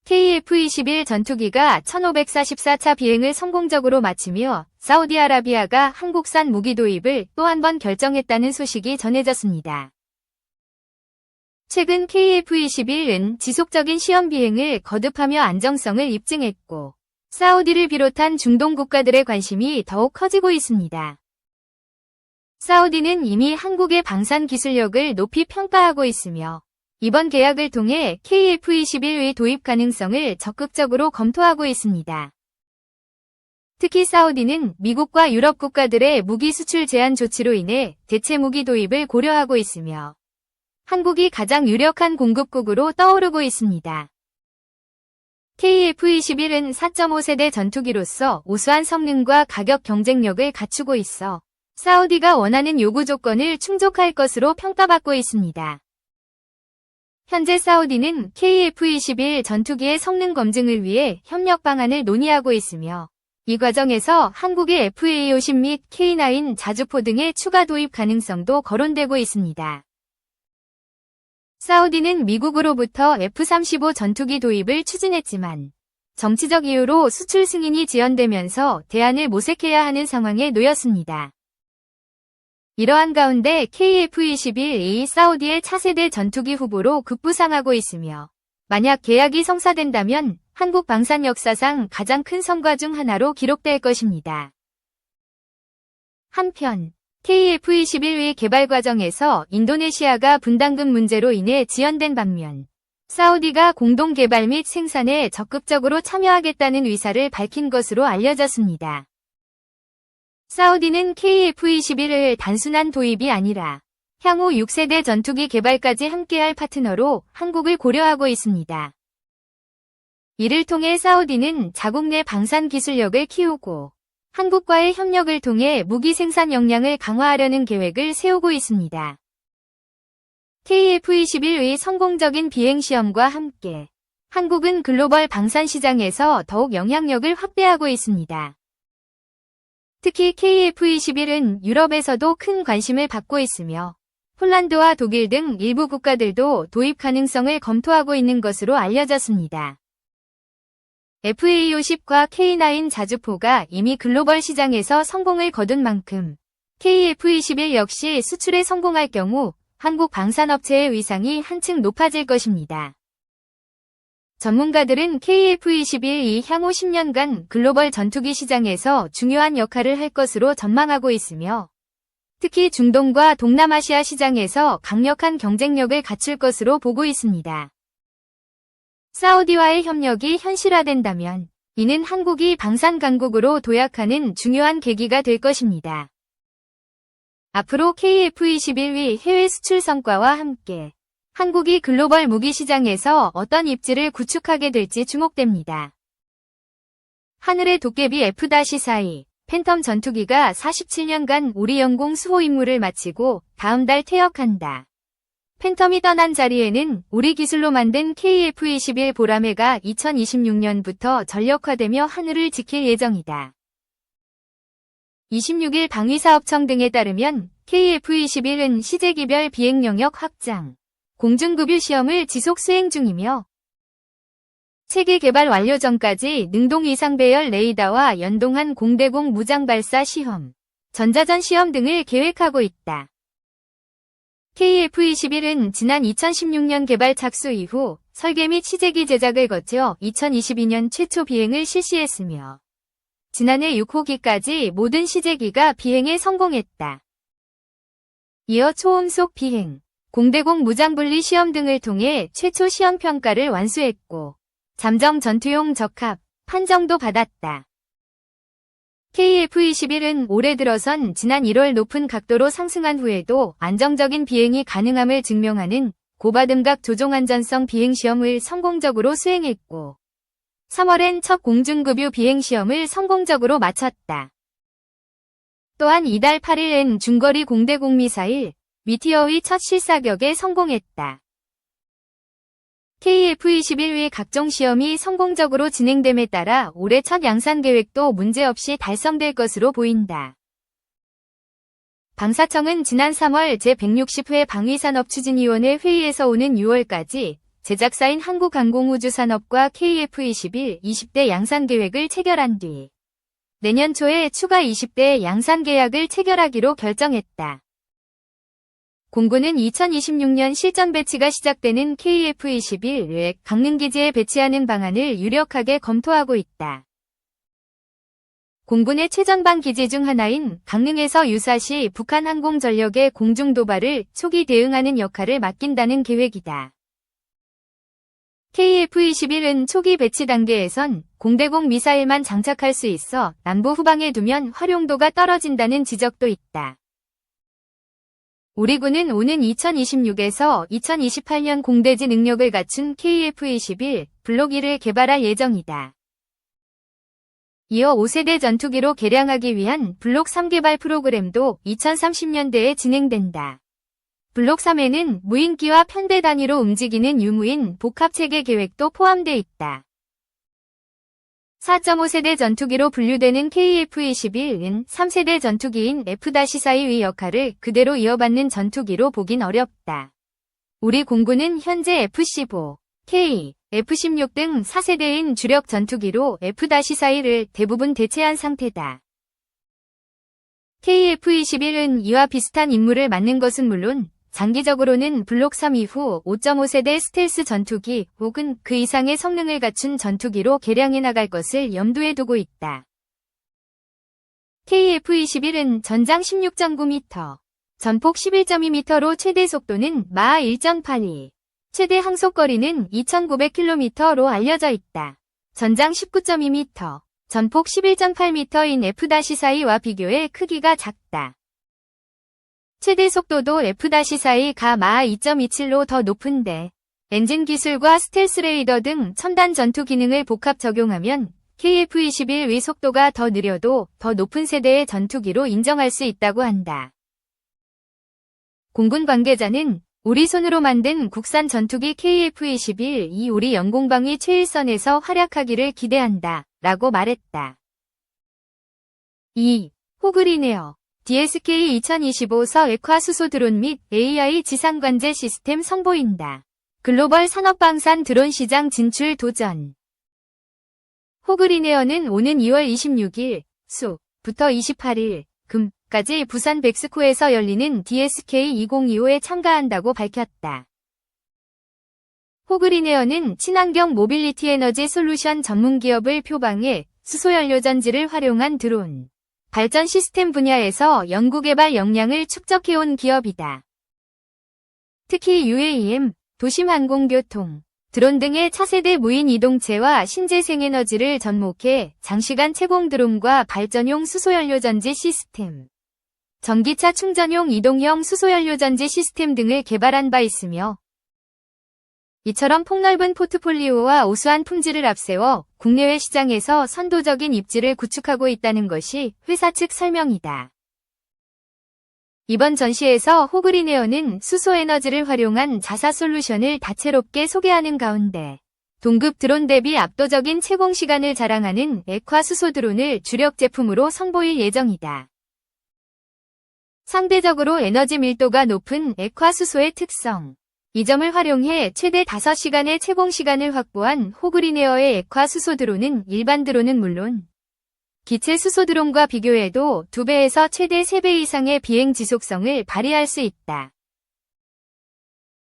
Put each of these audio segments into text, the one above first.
KF-21 전투기가 1544차 비행을 성공적으로 마치며 사우디아라비아가 한국산 무기 도입을 또 한 번 결정했다는 소식이 전해졌습니다. 최근 KF-21은 지속적인 시험 비행을 거듭하며 안정성을 입증했고 사우디를 비롯한 중동 국가들의 관심이 더욱 커지고 있습니다. 사우디는 이미 한국의 방산 기술력을 높이 평가하고 있으며 이번 계약을 통해 KF-21의 도입 가능성을 적극적으로 검토하고 있습니다. 특히 사우디는 미국과 유럽 국가들의 무기 수출 제한 조치로 인해 대체 무기 도입을 고려하고 있으며 한국이 가장 유력한 공급국으로 떠오르고 있습니다. KF-21은 4.5세대 전투기로서 우수한 성능과 가격 경쟁력을 갖추고 있어 사우디가 원하는 요구 조건을 충족할 것으로 평가받고 있습니다. 현재 사우디는 KF-21 전투기의 성능 검증을 위해 협력 방안을 논의하고 있으며 이 과정에서 한국의 FA-50 및 K9 자주포 등의 추가 도입 가능성도 거론되고 있습니다. 사우디는 미국으로부터 F-35 전투기 도입을 추진했지만 정치적 이유로 수출 승인이 지연되면서 대안을 모색해야 하는 상황에 놓였습니다. 이러한 가운데 KF-21이 사우디의 차세대 전투기 후보로 급부상하고 있으며 만약 계약이 성사된다면 한국 방산 역사상 가장 큰 성과 중 하나로 기록될 것입니다. 한편 KF-21의 개발 과정에서 인도네시아가 분담금 문제로 인해 지연된 반면 사우디가 공동 개발 및 생산에 적극적으로 참여하겠다는 의사를 밝힌 것으로 알려졌습니다. 사우디는 KF-21을 단순한 도입이 아니라 향후 6세대 전투기 개발까지 함께할 파트너로 한국을 고려하고 있습니다. 이를 통해 사우디는 자국 내 방산 기술력을 키우고 한국과의 협력을 통해 무기 생산 역량을 강화하려는 계획을 세우고 있습니다. KF-21의 성공적인 비행 시험과 함께 한국은 글로벌 방산 시장에서 더욱 영향력을 확대하고 있습니다. 특히 KF-21은 유럽에서도 큰 관심을 받고 있으며 폴란드와 독일 등 일부 국가들도 도입 가능성을 검토하고 있는 것으로 알려졌습니다. FA-50과 K9 자주포가 이미 글로벌 시장에서 성공을 거둔 만큼 KF-21 역시 수출에 성공할 경우 한국 방산업체의 위상이 한층 높아질 것입니다. 전문가들은 KF-21이 향후 10년간 글로벌 전투기 시장에서 중요한 역할을 할 것으로 전망하고 있으며 특히 중동과 동남아시아 시장에서 강력한 경쟁력을 갖출 것으로 보고 있습니다. 사우디와의 협력이 현실화된다면 이는 한국이 방산 강국으로 도약하는 중요한 계기가 될 것입니다. 앞으로 KF-21의 해외 수출 성과와 함께 한국이 글로벌 무기 시장에서 어떤 입지를 구축하게 될지 주목됩니다. 하늘의 도깨비 F-42 팬텀 전투기가 47년간 우리 영공 수호 임무를 마치고 다음 달 퇴역한다. 팬텀이 떠난 자리에는 우리 기술로 만든 KF-21 보라매가 2026년부터 전력화되며 하늘을 지킬 예정이다. 26일 방위사업청 등에 따르면 KF-21은 시제기별 비행 영역 확장, 공중급유 시험을 지속 수행 중이며 체계 개발 완료 전까지 능동 이상 배열 레이더와 연동한 공대공 무장 발사 시험, 전자전 시험 등을 계획하고 있다. KF-21은 지난 2016년 개발 착수 이후 설계 및 시제기 제작을 거쳐 2022년 최초 비행을 실시했으며 지난해 6호기까지 모든 시제기가 비행에 성공했다. 이어 초음속 비행, 공대공 무장분리 시험 등을 통해 최초 시험 평가를 완수했고 잠정 전투용 적합 판정도 받았다. KF-21은 올해 들어선 지난 1월 높은 각도로 상승한 후에도 안정적인 비행이 가능함을 증명하는 고받음각 조종안전성 비행시험을 성공적으로 수행했고 3월엔 첫 공중급유 비행시험을 성공적으로 마쳤다. 또한 이달 8일엔 중거리 공대공 미사일 미티어의 첫 실사격에 성공했다. KF-21의 각종 시험이 성공적으로 진행됨에 따라 올해 첫 양산 계획도 문제없이 달성될 것으로 보인다. 방사청은 지난 3월 제160회 방위산업추진위원회 회의에서 오는 6월까지 제작사인 한국항공우주산업과 KF-21 20대 양산 계획을 체결한 뒤 내년 초에 추가 20대 양산 계약을 체결하기로 결정했다. 공군은 2026년 실전 배치가 시작되는 KF-21을 강릉기지에 배치하는 방안을 유력하게 검토하고 있다. 공군의 최전방 기지 중 하나인 강릉에서 유사시 북한 항공전력의 공중 도발을 초기 대응하는 역할을 맡긴다는 계획이다. KF-21은 초기 배치 단계에선 공대공 미사일만 장착할 수 있어 남부 후방에 두면 활용도가 떨어진다는 지적도 있다. 우리 군은 오는 2026에서 2028년 공대지 능력을 갖춘 KF-21 블록 1을 개발할 예정이다. 이어 5세대 전투기로 개량하기 위한 블록 3 개발 프로그램도 2030년대에 진행된다. 블록 3에는 무인기와 편대 단위로 움직이는 유무인 복합체계 계획도 포함돼 있다. 4.5세대 전투기로 분류되는 KF-21은 3세대 전투기인 F-4의 역할을 그대로 이어받는 전투기로 보긴 어렵다. 우리 공군은 현재 F-15, K, F-16 등 4세대인 주력 전투기로 F-4를 대부분 대체한 상태다. KF-21은 이와 비슷한 임무를 맡는 것은 물론 장기적으로는 블록 3 이후 5.5세대 스텔스 전투기 혹은 그 이상의 성능을 갖춘 전투기로 개량해 나갈 것을 염두에 두고 있다. KF-21은 전장 16.9m, 전폭 11.2m로 최대 속도는 마하 1.82, 최대 항속거리는 2,900km로 알려져 있다. 전장 19.2m, 전폭 11.8m인 F-4와 비교해 크기가 작다. 최대 속도도 F-4의 가 마하 2.27로 더 높은데 엔진 기술과 스텔스 레이더 등 첨단 전투 기능을 복합 적용하면 KF-21의 속도가 더 느려도 더 높은 세대의 전투기로 인정할 수 있다고 한다. 공군 관계자는 우리 손으로 만든 국산 전투기 KF-21이 우리 영공방위 최일선에서 활약하기를 기대한다 라고 말했다. 2. 호그리네어 DSK 2025서 액화 수소 드론 및 AI 지상관제 시스템 선보인다. 글로벌 산업방산 드론 시장 진출 도전. 호그리네어는 오는 2월 26일 수부터 28일 금까지 부산 백스코에서 열리는 DSK 2025에 참가한다고 밝혔다. 호그리네어는 친환경 모빌리티 에너지 솔루션 전문 기업을 표방해 수소연료전지를 활용한 드론 발전 시스템 분야에서 연구개발 역량을 축적해온 기업이다. 특히 UAM, 도심 항공교통, 드론 등의 차세대 무인 이동체와 신재생에너지를 접목해 장시간 채공 드론과 발전용 수소연료전지 시스템, 전기차 충전용 이동형 수소연료전지 시스템 등을 개발한 바 있으며 이처럼 폭넓은 포트폴리오와 우수한 품질을 앞세워 국내외 시장에서 선도적인 입지를 구축하고 있다는 것이 회사 측 설명이다. 이번 전시에서 호그리네어는 수소에너지를 활용한 자사 솔루션을 다채롭게 소개하는 가운데 동급 드론 대비 압도적인 채공 시간을 자랑하는 액화 수소 드론을 주력 제품으로 선보일 예정이다. 상대적으로 에너지 밀도가 높은 액화 수소의 특성, 이 점을 활용해 최대 5시간의 채공 시간을 확보한 호그리네어의 액화 수소 드론은 일반 드론은 물론 기체 수소 드론과 비교해도 2배에서 최대 3배 이상의 비행 지속성을 발휘할 수 있다.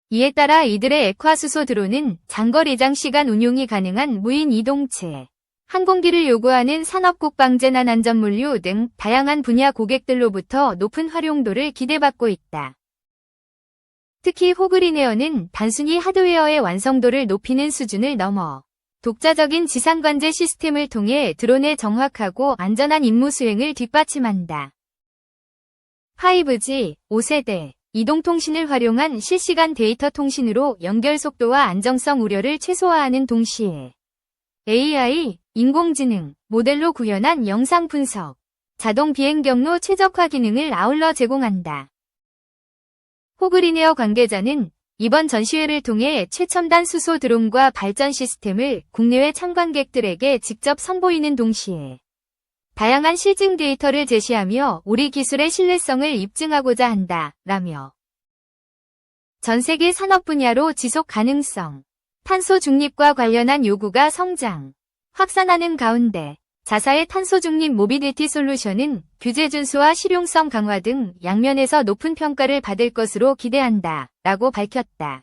이에 따라 이들의 액화 수소 드론은 장거리 장시간 운용이 가능한 무인 이동체, 항공기를 요구하는 산업 국방재난 안전물류 등 다양한 분야 고객들로부터 높은 활용도를 기대받고 있다. 특히 호그리네어는 단순히 하드웨어의 완성도를 높이는 수준을 넘어 독자적인 지상관제 시스템을 통해 드론의 정확하고 안전한 임무 수행을 뒷받침한다. 5G, 5세대, 이동통신을 활용한 실시간 데이터 통신으로 연결 속도와 안정성 우려를 최소화하는 동시에 AI, 인공지능, 모델로 구현한 영상 분석, 자동 비행 경로 최적화 기능을 아울러 제공한다. 호그리네어 관계자는 이번 전시회를 통해 최첨단 수소 드론과 발전 시스템을 국내외 참관객들에게 직접 선보이는 동시에 다양한 실증 데이터를 제시하며 우리 기술의 신뢰성을 입증하고자 한다, 라며 전 세계 산업 분야로 지속 가능성, 탄소 중립과 관련한 요구가 성장, 확산하는 가운데 자사의 탄소 중립 모빌리티 솔루션은 규제 준수와 실용성 강화 등 양면에서 높은 평가를 받을 것으로 기대한다 라고 밝혔다.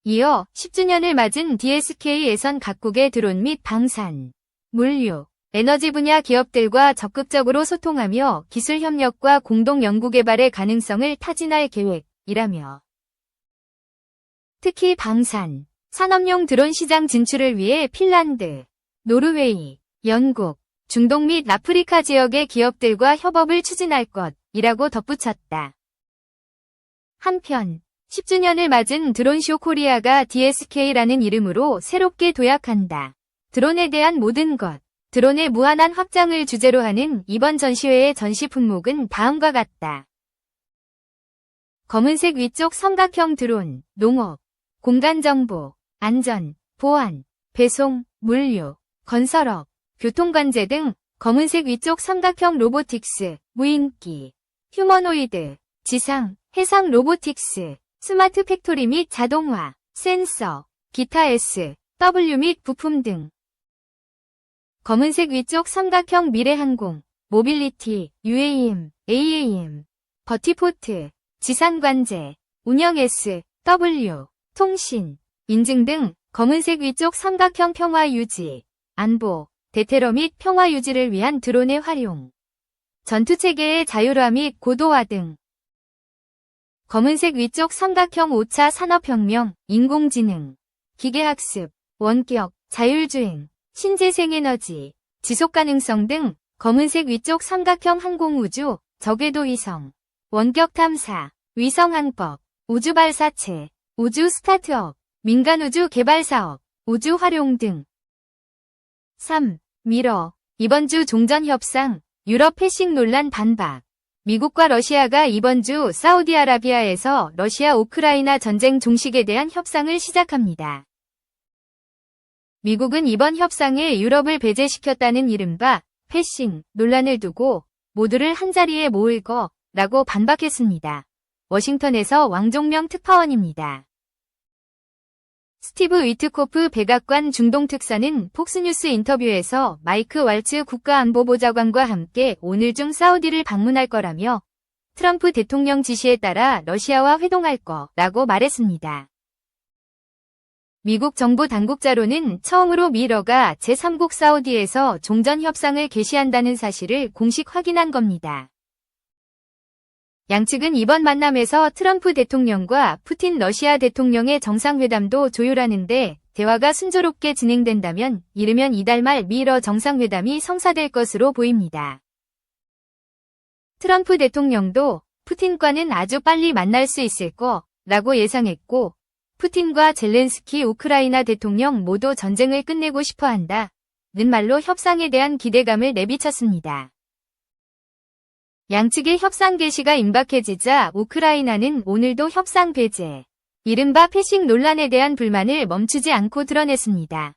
이어 10주년을 맞은 DSK에선 각국의 드론 및 방산, 물류, 에너지 분야 기업들과 적극적으로 소통하며 기술 협력과 공동 연구 개발의 가능성을 타진할 계획이라며 특히 방산, 산업용 드론 시장 진출을 위해 핀란드, 노르웨이, 영국, 중동 및 아프리카 지역의 기업들과 협업을 추진할 것이라고 덧붙였다. 한편 10주년을 맞은 드론쇼 코리아가 DSK라는 이름으로 새롭게 도약한다. 드론에 대한 모든 것, 드론의 무한한 확장을 주제로 하는 이번 전시회의 전시 품목은 다음과 같다. 검은색 위쪽 삼각형 드론, 농업, 공간정보, 안전, 보안, 배송, 물류, 건설업, 교통관제 등 검은색 위쪽 삼각형 로보틱스, 무인기, 휴머노이드, 지상, 해상 로보틱스, 스마트 팩토리 및 자동화, 센서, 기타 S, W 및 부품 등 검은색 위쪽 삼각형 미래항공, 모빌리티, UAM, AAM, 버티포트, 지상관제, 운영 S, W, 통신, 인증 등 검은색 위쪽 삼각형 평화유지, 안보, 대테러 및 평화유지를 위한 드론의 활용, 전투체계의 자율화 및 고도화 등 검은색 위쪽 삼각형 5차 산업혁명, 인공지능, 기계학습, 원격, 자율주행, 신재생에너지, 지속가능성 등 검은색 위쪽 삼각형 항공우주, 저궤도 위성, 원격 탐사, 위성항법, 우주발사체, 우주 스타트업, 민간우주 개발사업, 우주 활용 등 3. 미러, 이번 주 종전협상, 유럽 패싱 논란 반박. 미국과 러시아가 이번 주 사우디아라비아에서 러시아 우크라이나 전쟁 종식에 대한 협상을 시작합니다. 미국은 이번 협상에 유럽을 배제시켰다는 이른바 패싱 논란을 두고 모두를 한자리에 모을 거라고 반박했습니다. 워싱턴에서 왕종명 특파원입니다. 스티브 위트코프 백악관 중동특사는 폭스뉴스 인터뷰에서 마이크 왈츠 국가안보보좌관과 함께 오늘 중 사우디를 방문할 거라며 트럼프 대통령 지시에 따라 러시아와 회동할 거라고 말했습니다. 미국 정부 당국자로는 처음으로 미러가 제3국 사우디에서 종전협상을 개시한다는 사실을 공식 확인한 겁니다. 양측은 이번 만남에서 트럼프 대통령과 푸틴 러시아 대통령의 정상회담도 조율하는데 대화가 순조롭게 진행된다면 이르면 이달 말 미러 정상회담이 성사될 것으로 보입니다. 트럼프 대통령도 푸틴과는 아주 빨리 만날 수 있을 거라고 예상했고 푸틴과 젤렌스키 우크라이나 대통령 모두 전쟁을 끝내고 싶어한다는 말로 협상에 대한 기대감을 내비쳤습니다. 양측의 협상 개시가 임박해지자 우크라이나는 오늘도 협상 배제, 이른바 패싱 논란에 대한 불만을 멈추지 않고 드러냈습니다.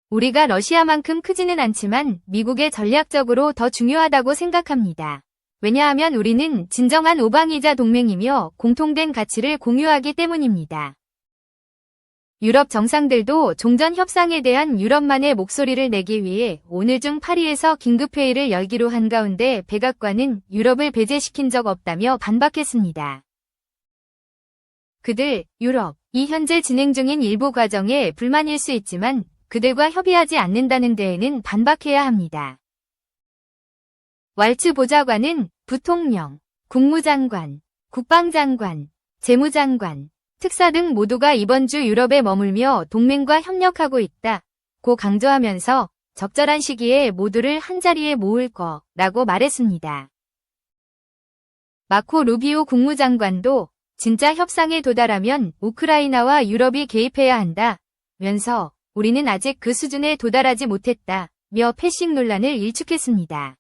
우리가 러시아만큼 크지는 않지만 미국에 전략적으로 더 중요하다고 생각합니다. 왜냐하면 우리는 진정한 오방이자 동맹이며 공통된 가치를 공유하기 때문입니다. 유럽 정상들도 종전 협상에 대한 유럽만의 목소리를 내기 위해 오늘 중 파리에서 긴급회의를 열기로 한 가운데 백악관은 유럽을 배제시킨 적 없다며 반박했습니다. 그들, 유럽이 현재 진행 중인 일부 과정에 불만일 수 있지만 그들과 협의하지 않는다는 데에는 반박해야 합니다. 왈츠 보좌관은 부통령, 국무장관, 국방장관, 재무장관, 특사 등 모두가 이번 주 유럽에 머물며 동맹과 협력하고 있다고 강조하면서 적절한 시기에 모두를 한자리에 모을 거라고 말했습니다. 마코 루비오 국무장관도 진짜 협상에 도달하면 우크라이나와 유럽이 개입해야 한다면서 우리는 아직 그 수준에 도달하지 못했다며 패싱 논란을 일축했습니다.